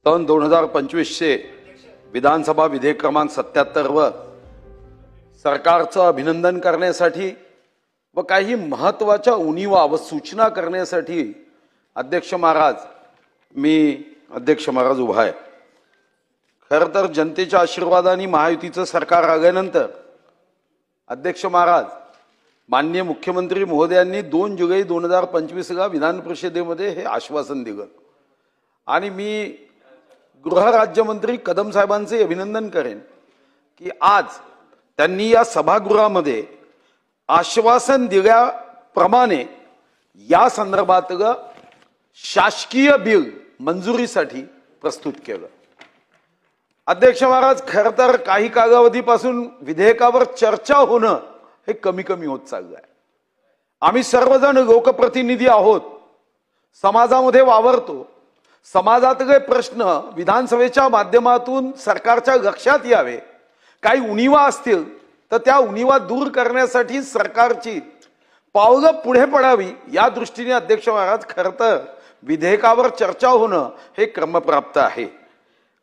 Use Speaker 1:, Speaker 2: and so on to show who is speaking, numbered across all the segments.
Speaker 1: सन 2025चे विधानसभा विधेयक क्रमांक 77 वर सरकारचं अभिनंदन करण्यासाठी व काही महत्त्वाच्या उणीवा व सूचना करण्यासाठी अध्यक्ष महाराज उभा आहे। खरं तर जनतेच्या आशीर्वादाने महायुतीचं सरकार आल्यानंतर अध्यक्ष महाराज माननीय मुख्यमंत्री महोदयांनी 2 जुलै 2025 ला विधान परिषदेमध्ये हे आश्वासन दिलं आणि मी गृह राज्यमंत्री कदम साहेबांचे अभिनंदन करेन की आज त्यांनी या सभागृहामध्ये आश्वासन दिल्याप्रमाणे या संदर्भात शासकीय बिल मंजुरीसाठी प्रस्तुत केलं। अध्यक्ष महाराज खरं तर काही कालावधीपासून विधेयकावर चर्चा होणं हे कमी कमी होत चाललं आहे। आम्ही सर्वजण लोकप्रतिनिधी आहोत, समाजामध्ये वावरतो, समाजातले प्रश्न विधानसभेच्या माध्यमातून सरकारच्या लक्षात यावे, काही उणीवा असतील तर त्या उणीवा दूर करण्यासाठी सरकारची पावलं पुढे पडावी या दृष्टीने अध्यक्ष महाराज खरं तर विधेयकावर चर्चा होणं हे क्रमप्राप्त आहे।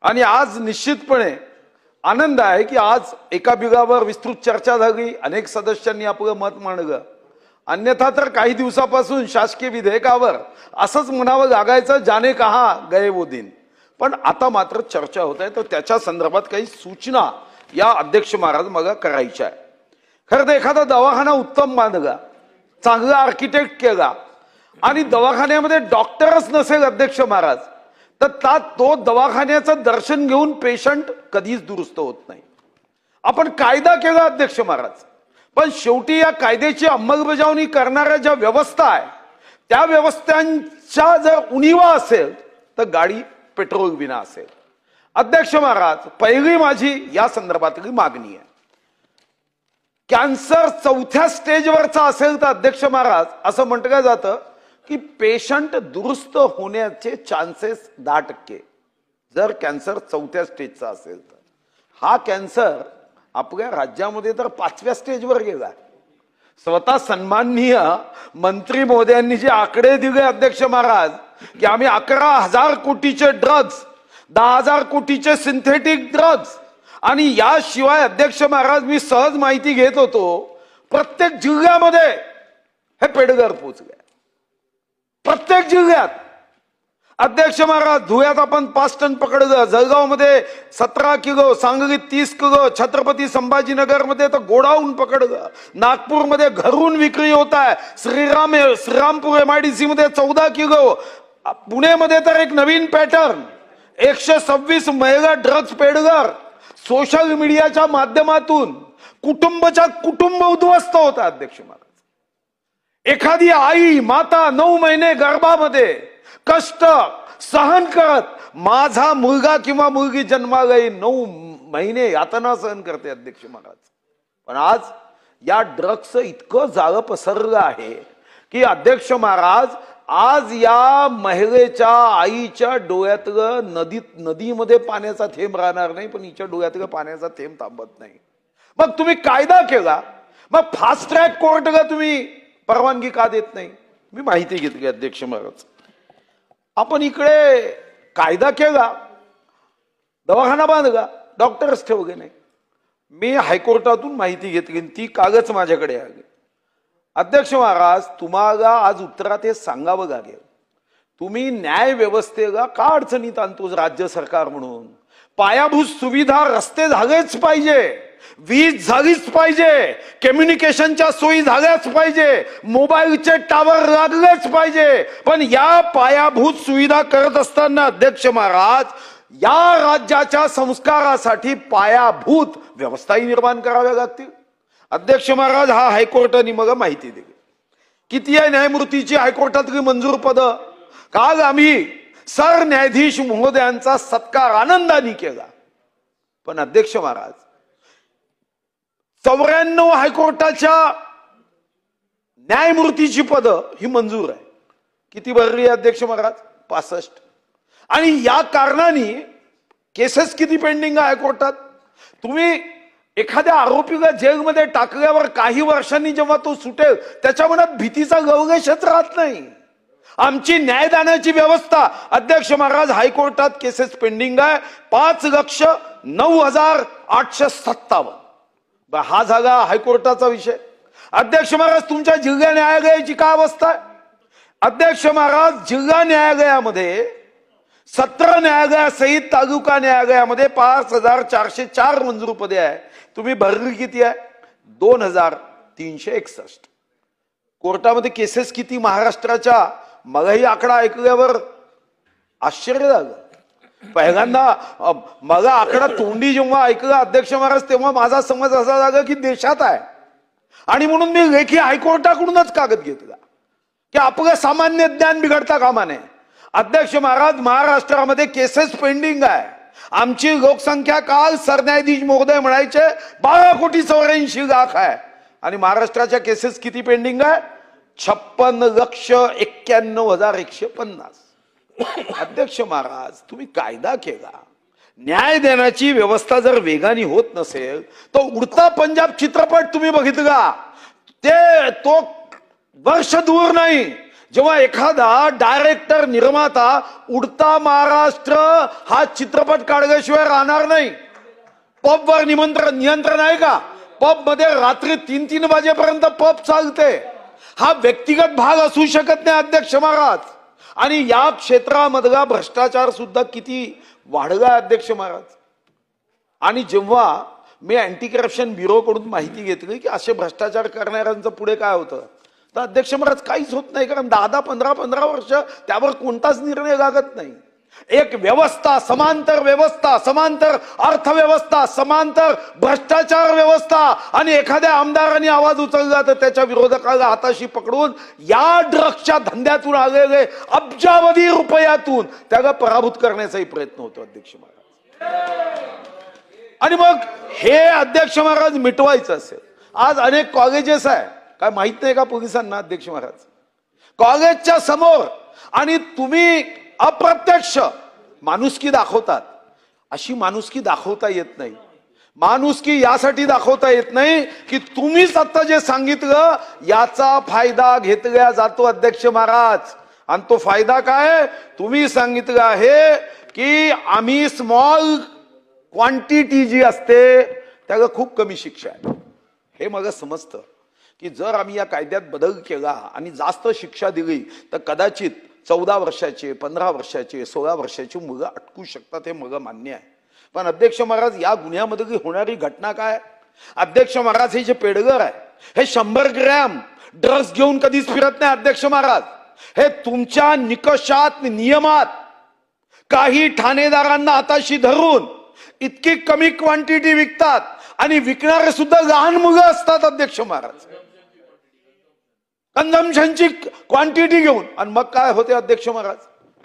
Speaker 1: आणि आज निश्चितपणे आनंद आहे की आज एका बिलावर विस्तृत चर्चा झाली, अनेक सदस्यांनी आपलं मत मांडलं। अन्यथा तर काही दिवसापासून शासकीय विधेयकावर असंच म्हणावं लागायचं जाने कहा गए वो दिन, पण आता मात्र चर्चा होत आहे, तर त्याच्या संदर्भात काही सूचना या अध्यक्ष महाराज मला करायच्या आहे। खरं तर एखादा दवाखाना उत्तम बांधला, चांगला आर्किटेक्ट केला आणि दवाखान्यामध्ये डॉक्टरच नसेल अध्यक्ष महाराज, तर तो दवाखान्याचं दर्शन घेऊन पेशंट कधीच दुरुस्त होत नाही। आपण कायदा केला अध्यक्ष महाराज, पण शेवटी या कायद्याची अंमलबजावणी करणाऱ्या ज्या व्यवस्था आहे त्या व्यवस्थांच्या जर उणीवा असेल तर गाडी पेट्रोल विना असेल। अध्यक्ष महाराज पहिली माझी या संदर्भातली मागणी आहे, कॅन्सर 4थ्या स्टेजवरचा असेल तर अध्यक्ष महाराज असं म्हटलं जातं की पेशंट दुरुस्त होण्याचे चान्सेस 10%, जर कॅन्सर 4थ्या स्टेजचा असेल तर। हा कॅन्सर आपल्या राज्यामध्ये तर 5व्या स्टेजवर गेला। स्वतः सन्माननीय मंत्री महोदयांनी जे आकडे दिले अध्यक्ष महाराज की आम्ही 11,000 कोटीचे ड्रग्ज, 10,000 कोटीचे सिंथेटिक ड्रग्ज आणि याशिवाय अध्यक्ष महाराज मी सहज माहिती घेत होतो प्रत्येक जिल्ह्यामध्ये हे पेडगर पोहोचले, प्रत्येक जिल्ह्यात। अध्यक्ष महाराज धुळ्यात आपण 5 टन पकडलं, जळगावमध्ये 17 किलो, सांगलीत 30 किलो, छत्रपती संभाजीनगर मध्ये तर गोडाऊन पकडलं, नागपूरमध्ये घरून विक्री होत आहे, श्रीरामपूर MIDC मध्ये 14 किलो, पुणेमध्ये तर एक नवीन पॅटर्न 126 महिला ड्रग्ज पेडगर सोशल मीडियाच्या माध्यमातून कुटुंब उद्ध्वस्त होता। अध्यक्ष महाराज एखादी आई माता 9 महिने गर्भामध्ये कष्ट सहन करत माझा मुलगा किंवा मुलगी जन्माला येईल 9 महिने यातना सहन करते अध्यक्ष महाराज। पण आज या ड्रग्स इतकं जाळं पसरलं आहे की अध्यक्ष महाराज आज या महिलेच्या आईच्या डोळ्यातलं नदीमध्ये पाण्याचा थेंब राहणार नाही, पण हिच्या डोळ्यातलं पाण्याचा थेंब थांबत नाही। मग तुम्ही कायदा केला, मग फास्ट ट्रॅक कोर्टला तुम्ही परवानगी का देत नाही? मी माहिती घेतली अध्यक्ष महाराज, आपण इकडे कायदा केला, दवाखाना बांधला, डॉक्टरच ठेवले नाही। मी हायकोर्टातून माहिती घेतली, ती कागद माझ्याकडे आली। अध्यक्ष महाराज तुम्हाला आज उत्तरात हे सांगावं लागेल, तुम्ही न्याय व्यवस्थेला का अडचणीत आणतो राज्य सरकार म्हणून? पायाभूत सुविधा, रस्ते झालेच पाहिजे, वीज झालीच पाहिजे, कम्युनिकेशनच्या सोयी झाल्याच पाहिजे, मोबाईलचे टावर लागलेच पाहिजे, पण या पायाभूत सुविधा करत असताना अध्यक्ष महाराज या राज्याच्या संस्कारासाठी पायाभूत व्यवस्थाही निर्माण कराव्या लागतील। अध्यक्ष महाराज हा हायकोर्टाने मग माहिती दिली, किती आहे न्यायमूर्तीची हायकोर्टातली मंजूर पद? काल आम्ही सरन्यायाधीश महोदयांचा सत्कार आनंदाने केला, पण अध्यक्ष महाराज 94 हायकोर्टाच्या न्यायमूर्तीची पद ही मंजूर आहे, किती भरली अध्यक्ष महाराज? 65। आणि या कारणाने केसेस किती पेंडिंग आहे हायकोर्टात? तुम्ही एखाद्या आरोपीला जेलमध्ये टाकल्यावर काही वर्षांनी जेव्हा तो सुटेल त्याच्या मनात भीतीचा गवगेशच राहत नाही। आमची न्यायदानाची व्यवस्था अध्यक्ष महाराज हायकोर्टात केसेस पेंडिंग आहे 5,09,857. हा झाला हायकोर्टाचा विषय. अध्यक्ष महाराज तुमच्या जिल्हा न्यायालयाची काय अवस्था आहे? अध्यक्ष महाराज जिल्हा न्यायालयामध्ये 17 न्यायालयासहित तालुका न्यायालयामध्ये 5,404 मंजूर पदे आहे. तुम्ही भरली किती आहे? 2,361. कोर्टामध्ये केसेस किती महाराष्ट्राच्या? मलाही आकडा ऐकल्यावर आश्चर्य झालं. पहिल्यांदा मला आकडा तोंडी जेव्हा ऐकला अध्यक्ष महाराज तेव्हा माझा समज असा झाला की देशात आहे. आणि म्हणून मी लेखी हायकोर्टाकडूनच कागद घेतला की आपलं सामान्य ज्ञान बिघडता कामा नये. अध्यक्ष महाराज महाराष्ट्रामध्ये केसेस पेंडिंग आहे. आमची लोकसंख्या काल सरन्यायाधीश महोदय म्हणायचे 12,84,00,000 आहे. आणि महाराष्ट्राच्या केसेस किती पेंडिंग आहे? 56,91,150. अध्यक्ष महाराज तुम्ही कायदा केला, न्याय देण्याची व्यवस्था जर वेगाने होत नसेल तर उडता पंजाब चित्रपट तुम्ही बघितला तो वर्ष दूर नाही जेव्हा एखादा डायरेक्टर निर्माता उडता महाराष्ट्र हा चित्रपट काढल्याशिवाय राहणार नाही. पबवर नियंत्रण आहे का? पब मध्ये रात्री 3-3 वाजेपर्यंत पब चालते. हा व्यक्तिगत भाग असू शकत नाही अध्यक्ष महाराज. आणि या क्षेत्रामधला भ्रष्टाचार सुद्धा किती वाढला अध्यक्ष महाराज. आणि जेव्हा मी अँटी करप्शन ब्युरो कडून माहिती घेतली की असे भ्रष्टाचार करणाऱ्यांचं पुढे काय होतं तर अध्यक्ष महाराज काहीच होत नाही. कारण 10-15 वर्ष त्यावर कोणताच निर्णय लागत नाही. एक व्यवस्था, समांतर अर्थव्यवस्था, समांतर भ्रष्टाचार व्यवस्था आणि एखाद्या आमदाराने आवाज उचलला तर त्याच्या विरोधकाला हाताशी पकडून या ड्रग्सच्या धंद्यातून आलेले अब्जावधी रुपयातून त्याला पराभूत करण्याचाही प्रयत्न होतो अध्यक्ष महाराज. आणि मग हे अध्यक्ष महाराज मिटवायचं असेल, आज अनेक कॉलेजेस आहे काय माहित नाही का पोलिसांना अध्यक्ष महाराज? कॉलेजच्या समोर आणि तुम्ही अप्रत्यक्ष माणुसकी दाखवतात. अशी माणुसकी दाखवता येत नाही. माणुसकी यासाठी दाखवता येत नाही की तुम्हीच आता जे सांगितलं याचा फायदा घेतला जातो अध्यक्ष महाराज. आणि तो फायदा काय? तुम्ही सांगितलं आहे की आम्ही स्मॉल क्वांटिटी जी असते त्याला खूप कमी शिक्षा आहे. हे मला समजतं की जर आम्ही या कायद्यात बदल केला आणि जास्त शिक्षा दिली तर कदाचित 14 वर्षाचे, 15 वर्षाचे, 16 वर्षाची मुलं अटकू शकतात. हे मला मान्य आहे. पण अध्यक्ष महाराज या गुन्ह्यामध्ये होणारी घटना काय? अध्यक्ष महाराज हे जे पेडगर आहे हे 100 ग्रॅम ड्रग्स घेऊन कधीच फिरत नाही अध्यक्ष महाराज. हे तुमच्या निकषात, नियमात काही ठाणेदारांना हाताशी धरून इतकी कमी क्वांटिटी विकतात आणि विकणारे सुद्धा लहान मुलं असतात अध्यक्ष महाराज. कन्झम्पशनची क्वांटिटी घेऊन. आणि मग काय होते अध्यक्ष महाराज?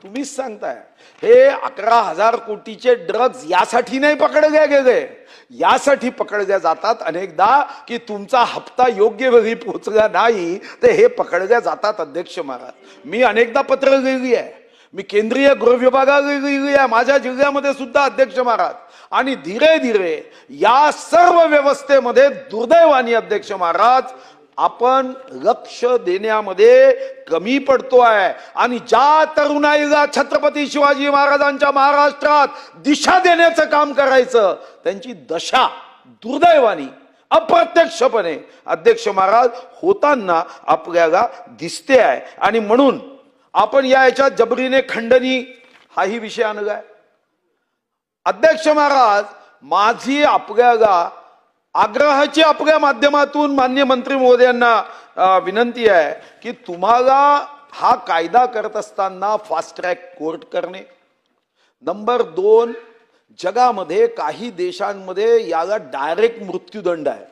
Speaker 1: तुम्हीच सांगताय. हे 11,000 कोटीचे ड्रग्ज यासाठी नाही पकडले गेले, यासाठी पकडल्या जातात अनेकदा की तुमचा हप्ता योग्य वेळी पोहोचला नाही तर हे पकडल्या जातात अध्यक्ष महाराज. मी अनेकदा पत्र लिहिली आहे, मी केंद्रीय गृह विभागाला लिहिली आहे, माझ्या जिल्ह्यामध्ये सुद्धा अध्यक्ष महाराज. आणि धीरे धीरे या सर्व व्यवस्थेमध्ये दुर्दैवाने अध्यक्ष महाराज आपण लक्ष देण्यामध्ये कमी पडतो आहे. आणि ज्या तरुणाईला छत्रपती शिवाजी महाराजांच्या महाराष्ट्रात दिशा देण्याचं काम करायचं त्यांची दशा दुर्दैवाने अप्रत्यक्षपणे अध्यक्ष महाराज होताना आपल्याला दिसते आहे. आणि म्हणून आपण याच्यात जबरीने खंडणी हाही विषय आणलाय. अध्यक्ष महाराज माझी आपल्याला आग्रहाची आपल्या माध्यमातून माननीय मंत्री महोदयांना विनंती आहे की तुम्हाला हा कायदा करत असताना फास्ट ट्रॅक कोर्ट करणे. नंबर 2, जगामध्ये काही देशांमध्ये याला डायरेक्ट मृत्यूदंड आहे.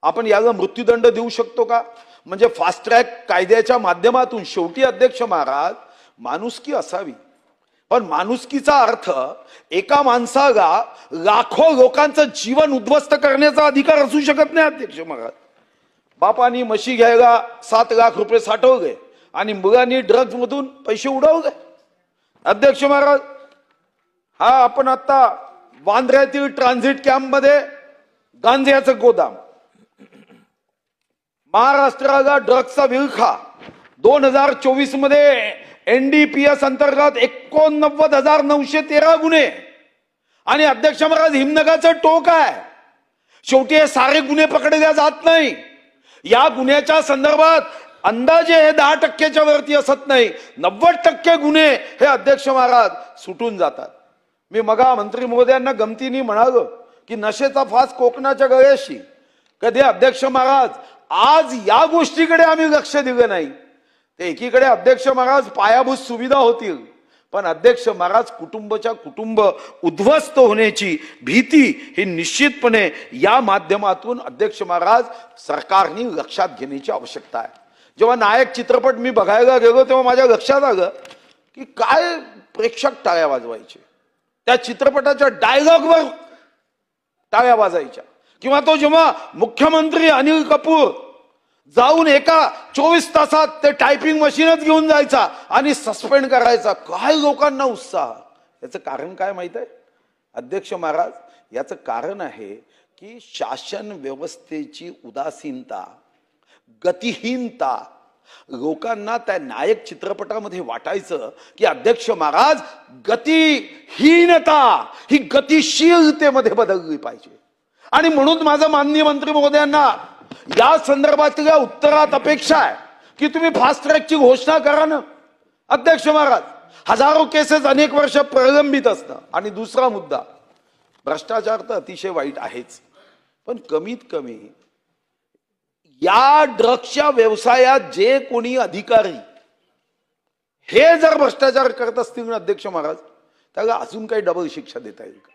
Speaker 1: आपण याला मृत्यूदंड देऊ शकतो का? म्हणजे फास्ट ट्रॅक कायद्याच्या माध्यमातून शेवटी अध्यक्ष महाराज माणुसकी असावी. पण माणुसकीचा अर्थ एका माणसाला लाखो लोकांचं जीवन उद्ध्वस्त करण्याचा अधिकार असू शकत नाही अध्यक्ष महाराज. बापानी म्हशी घ्यायला 7 लाख रुपये साठवले आणि मुलांनी ड्रग्ज मधून पैसे उडवले अध्यक्ष महाराज. हा आपण आता वांद्र्यातील ट्रान्झिट कॅम्प मध्ये गांजाचं गोदाम, महाराष्ट्राला ड्रग्सचा विळखा, 2024 मध्ये NDPS अंतर्गत 89,913 गुन्हे आणि अध्यक्ष महाराज हिमनगाचं टोक आहे. शेवटी हे सारे गुन्हे पकडले जात नाही. या गुन्ह्याच्या संदर्भात अंदाजे हे 10% वरती असत नाही, 90% गुन्हे हे अध्यक्ष महाराज सुटून जातात. मी मगा मंत्री महोदयांना गमतीने म्हणालो की नशेचा फास कोकणाच्या गळ्याशी. कधी अध्यक्ष महाराज आज या गोष्टीकडे आम्ही लक्ष दिलं नाही. ते एकीकडे अध्यक्ष महाराज पायाभूत सुविधा होतील, पण अध्यक्ष महाराज कुटुंबाच्या कुटुंब उद्ध्वस्त होण्याची भीती ही निश्चितपणे या माध्यमातून अध्यक्ष महाराज सरकारने लक्षात घेण्याची आवश्यकता आहे. जेव्हा नायक चित्रपट मी बघायला गेलो तेव्हा माझ्या लक्षात आलं की काय प्रेक्षक टाळ्या वाजवायचे, त्या चित्रपटाच्या डायलॉगवर टाळ्या वाजायच्या. किंवा तो जेव्हा मुख्यमंत्री अनिल कपूर जाऊन एका 24 तासात ते टायपिंग मशीनच घेऊन जायचा आणि सस्पेंड करायचा, काय लोकांना उत्साह. याचं कारण काय माहित आहे अध्यक्ष महाराज? याचं कारण आहे की शासन व्यवस्थेची उदासीनता, गतिहीनता. लोकांना त्या नायक चित्रपटामध्ये वाटायचं की अध्यक्ष महाराज गतिहीनता ही गतिशीलतेमध्ये बदलली पाहिजे. आणि म्हणून माझं माननीय मंत्री महोदयांना या संदर्भातल्या उत्तरात अपेक्षा आहे की तुम्ही फास्ट ट्रॅकची घोषणा करा ना अध्यक्ष महाराज. हजारो केसेस अनेक वर्ष प्रलंबित असतं. आणि दुसरा मुद्दा, भ्रष्टाचार तर अतिशय वाईट आहेच, पण कमीत कमी या ड्रग्सच्या व्यवसायात जे कोणी अधिकारी हे जर भ्रष्टाचार करत असतील ना अध्यक्ष महाराज, त्याला अजून काही डबल शिक्षा देता येईल का?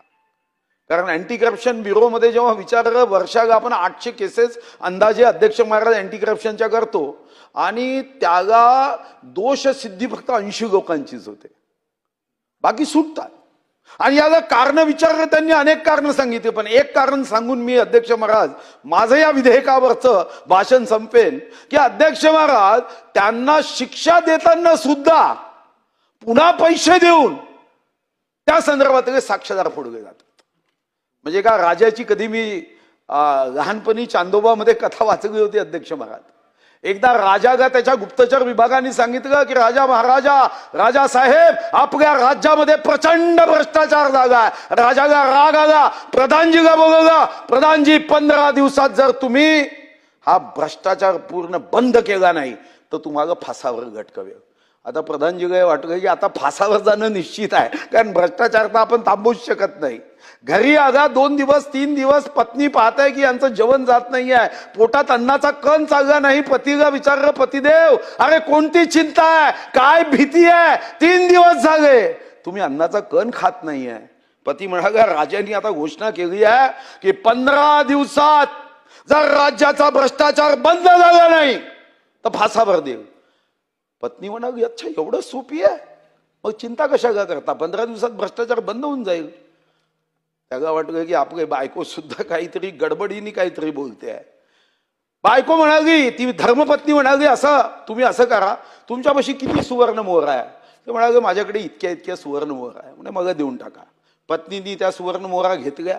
Speaker 1: कारण अँटी करप्शन ब्युरोमध्ये जेव्हा विचारलं, वर्षाला आपण 800 केसेस अंदाजे अध्यक्ष महाराज अँटी करप्शनच्या करतो आणि त्याला दोष सिद्धी फक्त 80 लोकांचीच होते, बाकी सुटतात. आणि याला कारण विचारलं, त्यांनी अनेक कारण सांगितले, पण एक कारण सांगून मी अध्यक्ष महाराज माझं या विधेयकावरचं भाषण संपेन की अध्यक्ष महाराज त्यांना शिक्षा देताना सुद्धा पुन्हा पैसे देऊन त्या संदर्भात साक्षीदार फोडले जातात. म्हणजे का राजाची कधी मी लहानपणी चांदोबामध्ये कथा वाचली होती अध्यक्ष महाराज. एकदा राजाला त्याच्या गुप्तचर विभागाने सांगितलं की राजा साहेब आपल्या राज्यामध्ये प्रचंड भ्रष्टाचार झाला. राजाला राग आला, प्रधानजीला बोलवला, प्रधानजी 15 दिवसात जर तुम्ही हा भ्रष्टाचार पूर्ण बंद केला नाही तर तुम्हाला फासावर लटकवेल. आता प्रधानजीला वाटलं की आता फासावर जाणं निश्चित आहे, कारण भ्रष्टाचार तर आपण थांबवूच शकत नाही. घरी आगा 2 दिवस 3 दिवस पत्नी पाहताय की यांचं जेवण जात नाही आहे, पोटात अन्नाचा कण चालला नाही. पतीला विचारलं, पतिदेव अरे कोणती चिंता आहे, काय भीती आहे, 3 दिवस झाले तुम्ही अन्नाचा कण खात नाही आहे. पती म्हणाला, राजांनी आता घोषणा केली आहे की 15 दिवसात जर राज्याचा भ्रष्टाचार बंद झाला नाही तर फासावर देऊ. पत्नी म्हणाली, अच्छा एवढं सोपी आहे, मग चिंता कशाला करता, 15 दिवसात भ्रष्टाचार बंद होऊन जाईल. त्याला वाटलं की आपली बायको सुद्धा काहीतरी गडबडीने काहीतरी बोलते आहे. बायको म्हणाली, ती धर्मपत्नी म्हणाली, असं तुम्ही असं करा, तुमच्यापाशी किती सुवर्ण मोहर आहे? ते म्हणाले, माझ्याकडे इतक्या सुवर्ण मोहर आहे, म्हणजे मला देऊन टाका. पत्नीनी त्या सुवर्ण मोहरा घेतल्या,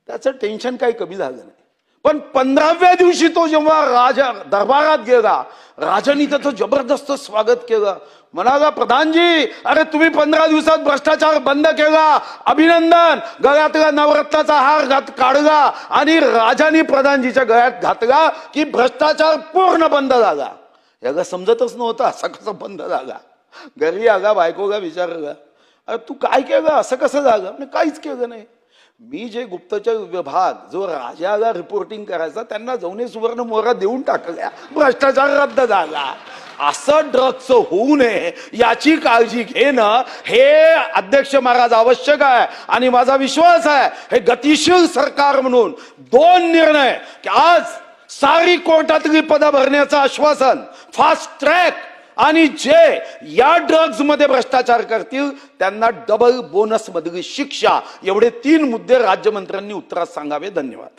Speaker 1: त्याचं टेन्शन काही कमी झालं नाही. पण 15व्या दिवशी तो जेव्हा राजा दरबारात गेला, राजांनी त्याचं जबरदस्त स्वागत केलं. म्हणाला, प्रधानजी अरे तुम्ही 15 दिवसात भ्रष्टाचार बंद केला, अभिनंदन. गळ्यातला नवरत्नाचा हार काढला आणि राजांनी प्रधानजीच्या गळ्यात घातला की भ्रष्टाचार पूर्ण बंद झाला. याला समजतच नव्हतं असं कसं बंद झाला. घरी आला, बायकोला विचारलं, अरे तू काय केलं, असं कसं झालं? काहीच केलं नाही, मी जे गुप्तचर विभाग जो राजाला रिपोर्टिंग करायचा त्यांना जाऊन सुवर्ण मोहरा देऊन टाकल्या, भ्रष्टाचार रद्द झाला. असं ड्रग्स होऊ नये याची काळजी घेणं हे अध्यक्ष महाराज आवश्यक आहे. आणि माझा विश्वास आहे हे गतिशील सरकार म्हणून 2 निर्णय की आज सारी कोर्टातली पदं भरण्याचं आश्वासन, फास्ट ट्रॅक, आणि जे या ड्रग्ज मध्ये भ्रष्टाचार करतील त्यांना डबल बोनस मधली शिक्षा, एवढे 3 मुद्दे राज्यमंत्र्यांनी उत्तरात सांगावे. धन्यवाद.